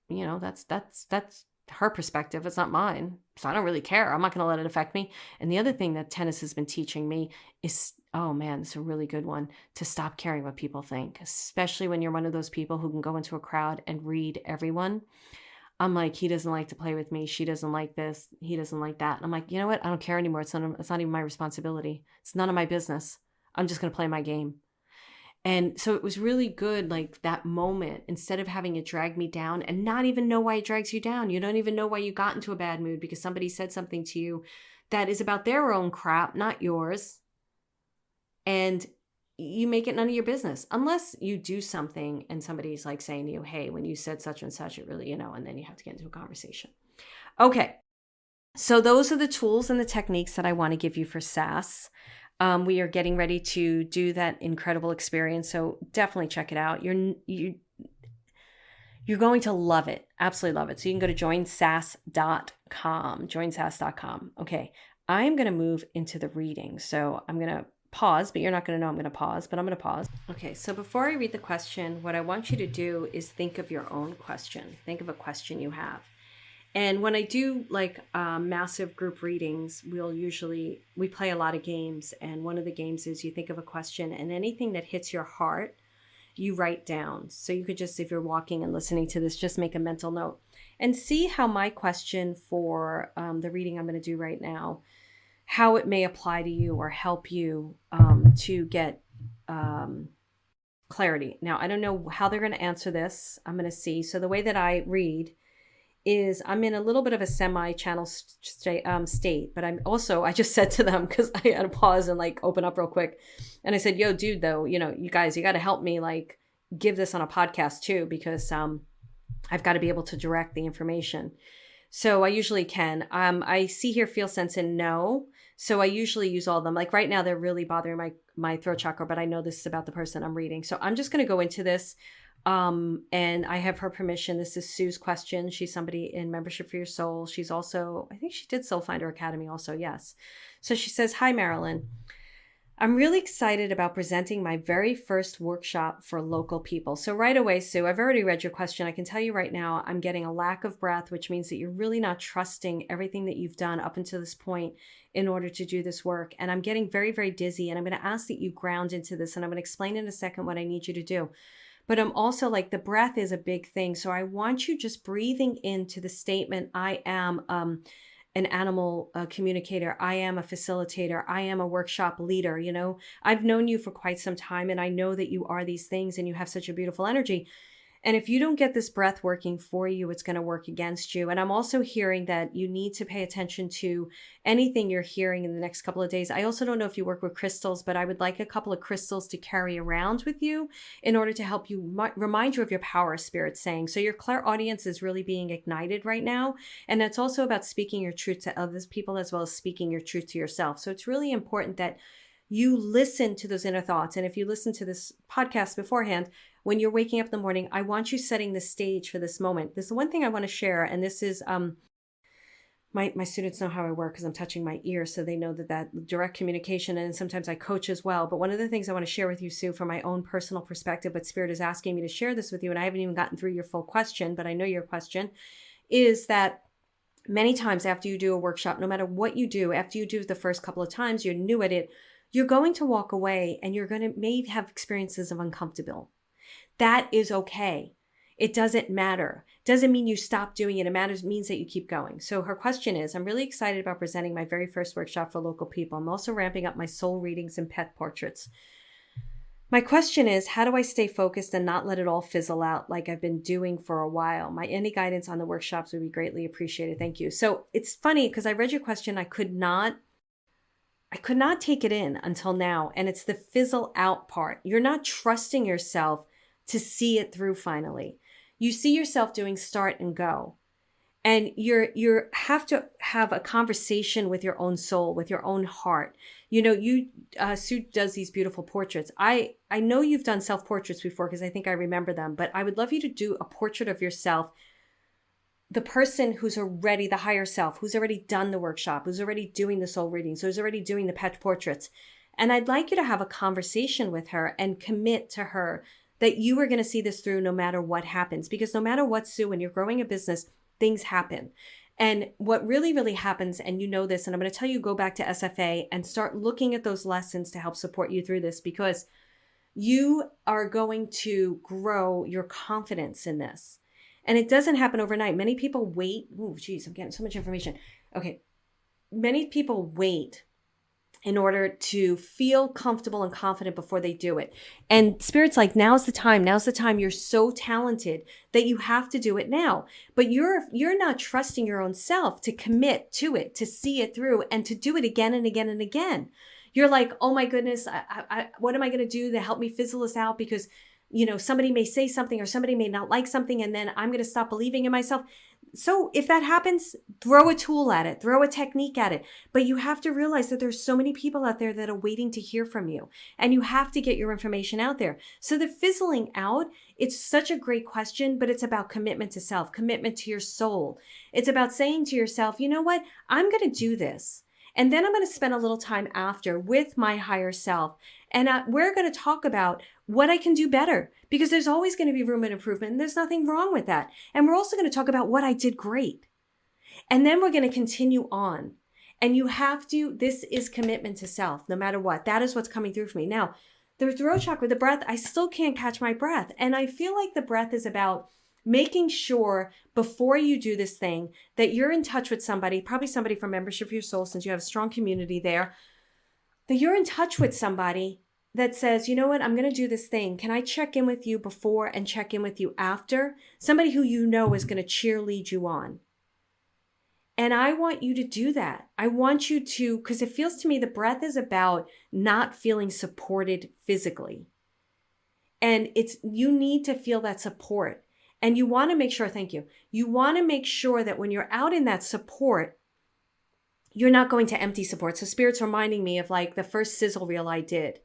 That's her perspective. It's not mine. So I don't really care. I'm not going to let it affect me. And the other thing that tennis has been teaching me is, oh man, it's a really good one, to stop caring what people think, especially when you're one of those people who can go into a crowd and read everyone. I'm like, he doesn't like to play with me. She doesn't like this. He doesn't like that. And I'm like, you know what? I don't care anymore. It's not even my responsibility. It's none of my business. I'm just going to play my game. And so it was really good, like that moment, instead of having it drag me down and not even know why it drags you down. You don't even know why you got into a bad mood because somebody said something to you that is about their own crap, not yours. And you make it none of your business unless you do something and somebody's like saying to you, hey, when you said such and such, it really, and then you have to get into a conversation. Okay. So those are the tools and the techniques that I want to give you for SASS. We are getting ready to do that incredible experience. So definitely check it out. You're going to love it. Absolutely love it. So you can go to joinsass.com, joinsass.com. Okay. I'm going to move into the reading. So I'm going to pause, but you're not going to know I'm going to pause, but I'm going to pause. Okay. So before I read the question, what I want you to do is think of your own question. Think of a question you have. And when I do like massive group readings, we play a lot of games. And one of the games is you think of a question and anything that hits your heart, you write down. So you could just, if you're walking and listening to this, just make a mental note and see how my question for the reading I'm going to do right now, how it may apply to you or help you to get clarity. Now, I don't know how they're going to answer this. I'm going to see. So the way that I read is I'm in a little bit of a semi-channel state, but I just said to them, because I had to pause and like open up real quick. And I said, yo, dude, though, you guys, you got to help me like give this on a podcast too, because I've got to be able to direct the information. So I usually can. I see here, feel, sense, and know. So I usually use all of them. Like right now, they're really bothering my throat chakra, but I know this is about the person I'm reading. So I'm just going to go into this. And I have her permission. This is Sue's question. She's somebody in Membership for Your Soul. She's also, I think she did Soul Finder Academy also. Yes. So she says, hi, Marilyn. I'm really excited about presenting my very first workshop for local people. So right away, Sue, I've already read your question. I can tell you right now, I'm getting a lack of breath, which means that you're really not trusting everything that you've done up until this point in order to do this work. And I'm getting very, very dizzy. And I'm going to ask that you ground into this. And I'm going to explain in a second what I need you to do. But I'm also like, the breath is a big thing. So I want you just breathing into the statement, I am an animal communicator. I am a facilitator. I am a workshop leader. I've known you for quite some time and I know that you are these things and you have such a beautiful energy. And if you don't get this breath working for you, it's going to work against you. And I'm also hearing that you need to pay attention to anything you're hearing in the next couple of days. I also don't know if you work with crystals, but I would like a couple of crystals to carry around with you in order to help you remind you of your power, Spirit saying. So your clairaudience is really being ignited right now. And that's also about speaking your truth to other people as well as speaking your truth to yourself. So it's really important that you listen to those inner thoughts. And if you listen to this podcast beforehand, when you're waking up in the morning, I want you setting the stage for this moment. This is one thing I want to share. And this is, my students know how I work because I'm touching my ear. So they know that direct communication, and sometimes I coach as well. But one of the things I want to share with you, Sue, from my own personal perspective, but Spirit is asking me to share this with you, and I haven't even gotten through your full question, but I know your question, is that many times after you do a workshop, no matter what you do, after you do it the first couple of times, you're new at it, you're going to walk away and you're going to maybe have experiences of uncomfortable. That is okay. It doesn't matter. Doesn't mean you stop doing it. It means that you keep going. So her question is, I'm really excited about presenting my very first workshop for local people. I'm also ramping up my soul readings and pet portraits. My question is, how do I stay focused and not let it all fizzle out like I've been doing for a while? Any guidance on the workshops would be greatly appreciated. Thank you. So it's funny because I read your question. I could not take it in until now. And it's the fizzle out part. You're not trusting yourself to see it through finally. You see yourself doing start and go. And you have to have a conversation with your own soul, with your own heart. You know, Sue does these beautiful portraits. I know you've done self-portraits before because I think I remember them, but I would love you to do a portrait of yourself, the person who's already the higher self, who's already done the workshop, who's already doing the soul readings, who's already doing the pet portraits. And I'd like you to have a conversation with her and commit to her that you are going to see this through no matter what happens. Because no matter what, Sue, when you're growing a business, things happen. And what really, really happens, and you know this, and I'm going to tell you, go back to SFA and start looking at those lessons to help support you through this, because you are going to grow your confidence in this. And it doesn't happen overnight. Many people wait. Oh, geez, I'm getting so much information. Okay. Many people wait in order to feel comfortable and confident before they do it. And Spirit's like, now's the time. Now's the time. You're so talented that you have to do it now. But you're not trusting your own self to commit to it, to see it through, and to do it again and again and again. You're like, oh my goodness, what am I going to do to help me fizzle this out? Because, you know, somebody may say something or somebody may not like something, and then I'm going to stop believing in myself. So if that happens, throw a tool at it, throw a technique at it. But you have to realize that there's so many people out there that are waiting to hear from you, and you have to get your information out there. So the fizzling out, it's such a great question, but it's about commitment to self, commitment to your soul. It's about saying to yourself, you know what, I'm going to do this. And then I'm going to spend a little time after with my higher self. And we're going to talk about what I can do better, because there's always going to be room and improvement. And there's nothing wrong with that. And we're also going to talk about what I did great. And then we're going to continue on. And you have to, this is commitment to self, no matter what. That is what's coming through for me. Now, the throat chakra, the breath, I still can't catch my breath. And I feel like the breath is about making sure before you do this thing that you're in touch with somebody, probably somebody from Membership for Your Soul, since you have a strong community there, that you're in touch with somebody that says, you know what, I'm going to do this thing. Can I check in with you before and check in with you after? Somebody who you know is going to cheerlead you on. And I want you to do that. I want you to, because it feels to me the breath is about not feeling supported physically. And you need to feel that support. And you want to make sure, thank you, you want to make sure that when you're out in that support, you're not going to empty support. So Spirit's reminding me of like the first sizzle reel I did.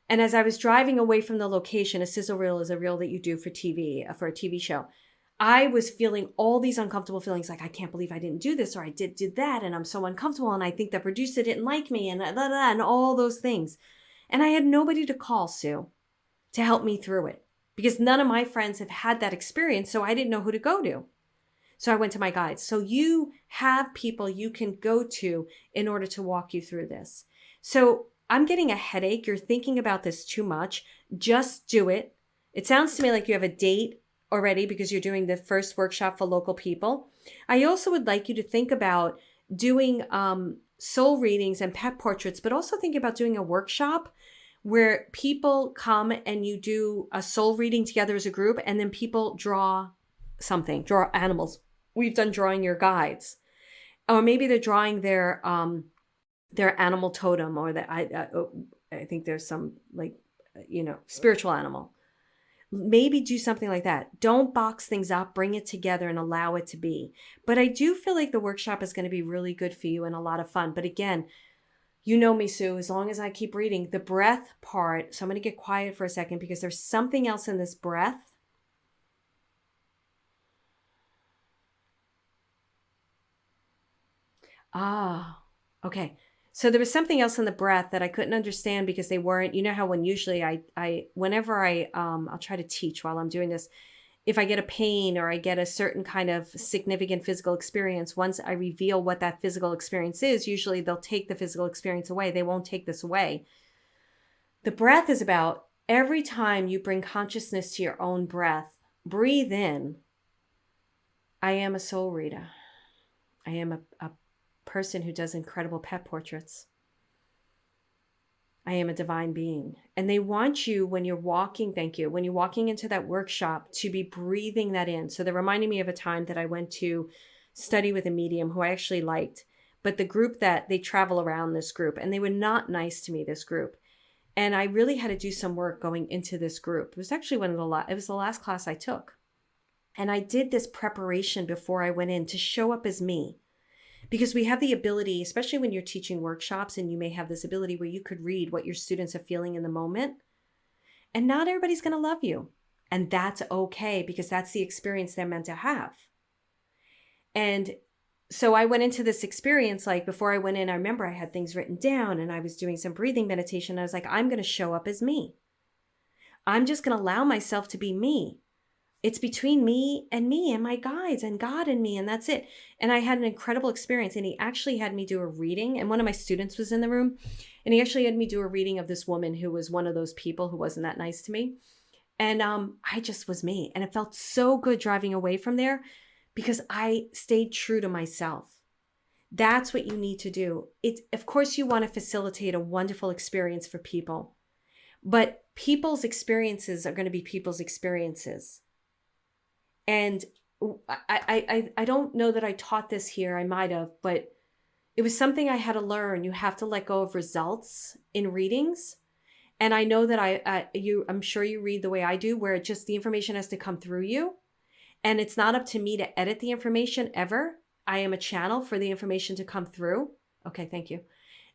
And as I was driving away from the location, a sizzle reel is a reel that you do for TV, for a TV show. I was feeling all these uncomfortable feelings, like, I can't believe I didn't do this, or I did that, and I'm so uncomfortable, and I think the producer didn't like me, and and all those things. And I had nobody to call, Sue, to help me through it, because none of my friends have had that experience, so I didn't know who to go to. So I went to my guides. So you have people you can go to in order to walk you through this. So I'm getting a headache. You're thinking about this too much. Just do it. It sounds to me like you have a date already because you're doing the first workshop for local people. I also would like you to think about doing soul readings and pet portraits, but also think about doing a workshop where people come and you do a soul reading together as a group, and then people draw something, draw animals. We've done drawing your guides, or maybe they're drawing their animal totem, or I think there's some spiritual animal. Maybe do something like that. Don't box things up, bring it together and allow it to be. But I do feel like the workshop is going to be really good for you and a lot of fun. But again, you know me, Sue, as long as I keep reading the breath part. So I'm going to get quiet for a second because there's something else in this breath. Okay. So there was something else in the breath that I couldn't understand because they weren't, you know how when usually whenever I'll try to teach while I'm doing this, if I get a pain or I get a certain kind of significant physical experience, once I reveal what that physical experience is, usually they'll take the physical experience away. They won't take this away. The breath is about every time you bring consciousness to your own breath, breathe in. I am a soul reader. I am a person who does incredible pet portraits. I am a divine being. And they want you when you're walking, thank you, when you're walking into that workshop to be breathing that in. So they're reminding me of a time that I went to study with a medium who I actually liked, but the group that they travel around this group, and they were not nice to me, this group. And I really had to do some work going into this group. It was actually it was the last class I took. And I did this preparation before I went in to show up as me. Because we have the ability, especially when you're teaching workshops, and you may have this ability where you could read what your students are feeling in the moment. And not everybody's going to love you. And that's okay, because that's the experience they're meant to have. And so I went into this experience, like before I went in, I remember I had things written down and I was doing some breathing meditation. I was like, I'm going to show up as me. I'm just going to allow myself to be me. It's between me and my guides and God and me, and that's it. And I had an incredible experience, and he actually had me do a reading, and one of my students was in the room, and he actually had me do a reading of this woman who was one of those people who wasn't that nice to me. And I just was me, and it felt so good driving away from there because I stayed true to myself. That's what you need to do. Of course, you want to facilitate a wonderful experience for people, but people's experiences are going to be people's experiences. And I don't know that I taught this here. I might have, but it was something I had to learn. You have to let go of results in readings. And I know that I'm sure you read the way I do, where just the information has to come through you. And it's not up to me to edit the information ever. I am a channel for the information to come through. Okay, thank you.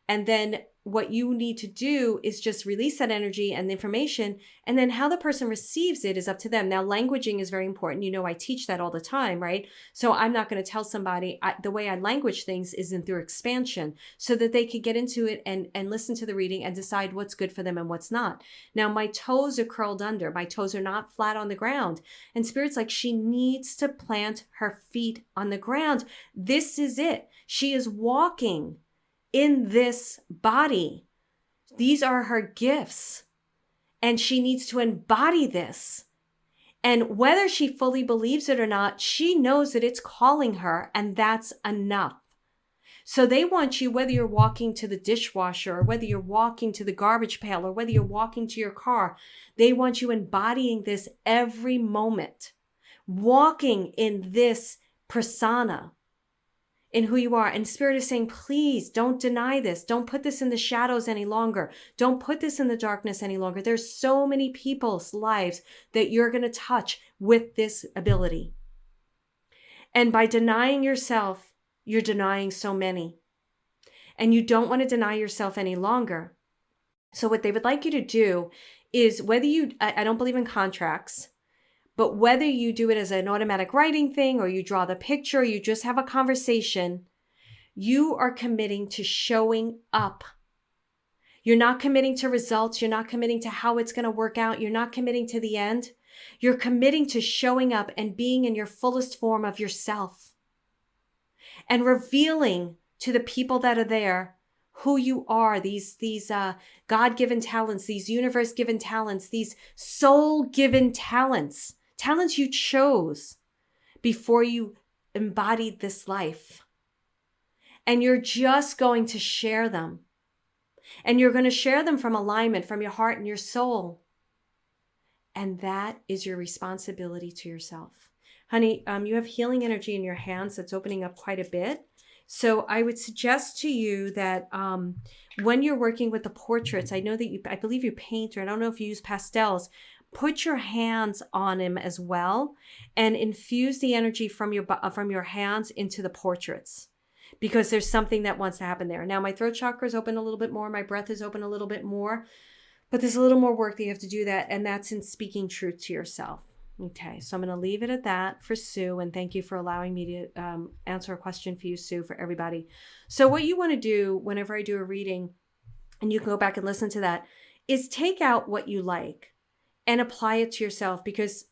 And then what you need to do is just release that energy and the information, and then how the person receives it is up to them. Now, languaging is very important. You know, I teach that all the time, right? So I'm not going to tell somebody the way I language things isn't through expansion, so that they could get into it and listen to the reading and decide what's good for them and what's not. Now, my toes are curled under. My toes are not flat on the ground. And Spirit's like, she needs to plant her feet on the ground. This is it. She is walking in this body. These are her gifts, and she needs to embody this. And whether she fully believes it or not, she knows that it's calling her, and that's enough. So they want you, whether you're walking to the dishwasher, or whether you're walking to the garbage pail, or whether you're walking to your car, they want you embodying this every moment, walking in this persona, in who you are. And Spirit is saying, please don't deny this. Don't put this in the shadows any longer. Don't put this in the darkness any longer. There's so many people's lives that you're going to touch with this ability. And by denying yourself, you're denying so many. And you don't want to deny yourself any longer. So what they would like you to do is, whether I don't believe in contracts, but whether you do it as an automatic writing thing, or you draw the picture, or you just have a conversation, you are committing to showing up. You're not committing to results. You're not committing to how it's going to work out. You're not committing to the end. You're committing to showing up and being in your fullest form of yourself, and revealing to the people that are there who you are, these God-given talents, these universe-given talents, these soul-given talents you chose before you embodied this life. And you're just going to share them. And you're going to share them from alignment, from your heart and your soul. And that is your responsibility to yourself. Honey, you have healing energy in your hands that's opening up quite a bit. So I would suggest to you that when you're working with the portraits, I know that I believe you paint, or I don't know if you use pastels, put your hands on him as well and infuse the energy from your hands into the portraits, because there's something that wants to happen there. Now, my throat chakra is open a little bit more. My breath is open a little bit more, but there's a little more work that you have to do that. And that's in speaking truth to yourself. Okay, so I'm going to leave it at that for Sue, and thank you for allowing me to answer a question for you, Sue, for everybody. So what you want to do whenever I do a reading, and you can go back and listen to that, is take out what you like and apply it to yourself, because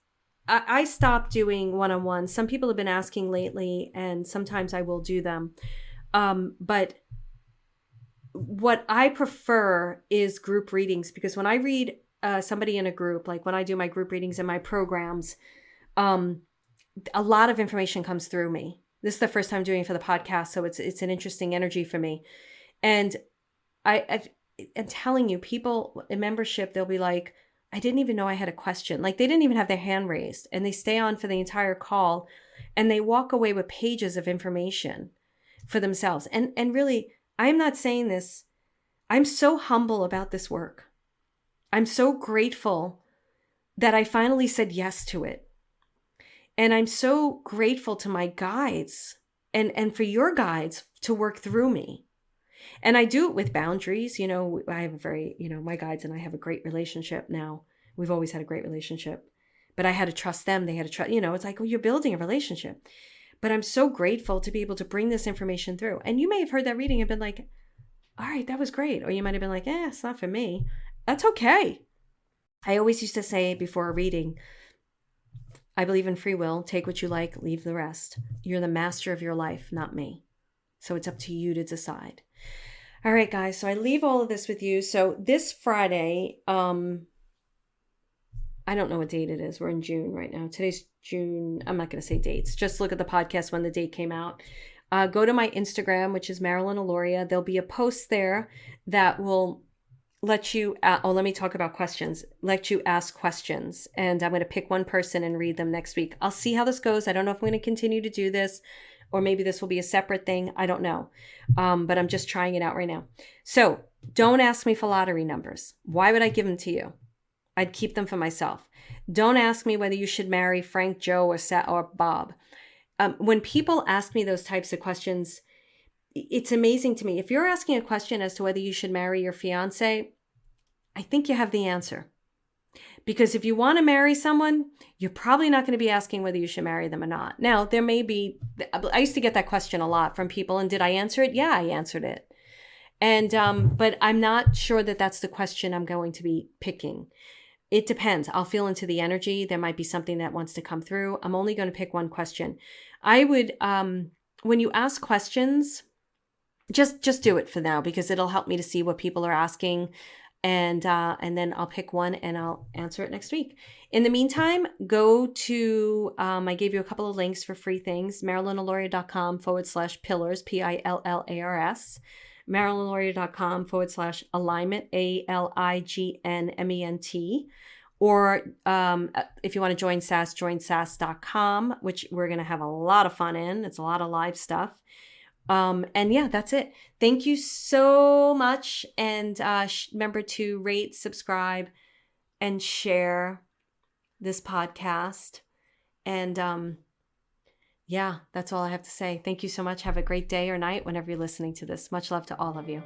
I stopped doing one-on-ones. Some people have been asking lately, and sometimes I will do them. But what I prefer is group readings, because when I read somebody in a group, like when I do my group readings in my programs, a lot of information comes through me. This is the first time doing it for the podcast, so it's an interesting energy for me. And I'm telling you, people in membership, they'll be like, I didn't even know I had a question. Like, they didn't even have their hand raised, and they stay on for the entire call, and they walk away with pages of information for themselves. And really, I'm not saying this. I'm so humble about this work. I'm so grateful that I finally said yes to it. And I'm so grateful to my guides and for your guides to work through me. And I do it with boundaries. You know, I have a very, my guides and I have a great relationship now. We've always had a great relationship, but I had to trust them. They had to trust, it's like, well, you're building a relationship. But I'm so grateful to be able to bring this information through. And you may have heard that reading and been like, all right, that was great. Or you might have been like, it's not for me. That's okay. I always used to say before a reading, I believe in free will. Take what you like, leave the rest. You're the master of your life, not me. So it's up to you to decide. All right, guys. So I leave all of this with you. So this Friday, I don't know what date it is. We're in June right now. Today's June. I'm not going to say dates. Just look at the podcast when the date came out. Go to my Instagram, which is Marilyn Alauria. There'll be a post there that will let you, let me talk about questions, let you ask questions. And I'm going to pick one person and read them next week. I'll see how this goes. I don't know if I'm going to continue to do this, or maybe this will be a separate thing. I don't know. But I'm just trying it out right now. So don't ask me for lottery numbers. Why would I give them to you? I'd keep them for myself. Don't ask me whether you should marry Frank, Joe, or Bob. When people ask me those types of questions, it's amazing to me. If you're asking a question as to whether you should marry your fiance, I think you have the answer. Because if you want to marry someone, you're probably not going to be asking whether you should marry them or not. Now, there may be, I used to get that question a lot from people, and did I answer it? Yeah, I answered it. And, but I'm not sure that that's the question I'm going to be picking. It depends. I'll feel into the energy. There might be something that wants to come through. I'm only going to pick one question. I would, when you ask questions, just do it for now, because it'll help me to see what people are asking. And then I'll pick one and I'll answer it next week. In the meantime, go to, I gave you a couple of links for free things, marilynalauria.com/pillars, PILLARS, marilynalauria.com/alignment, ALIGNMENT. Or if you want to join SASS, join SASS.com, which we're going to have a lot of fun in. It's a lot of live stuff. And yeah, that's it. Thank you so much. And remember to rate, subscribe, and share this podcast. And yeah, that's all I have to say. Thank you so much. Have a great day or night whenever you're listening to this. Much love to all of you.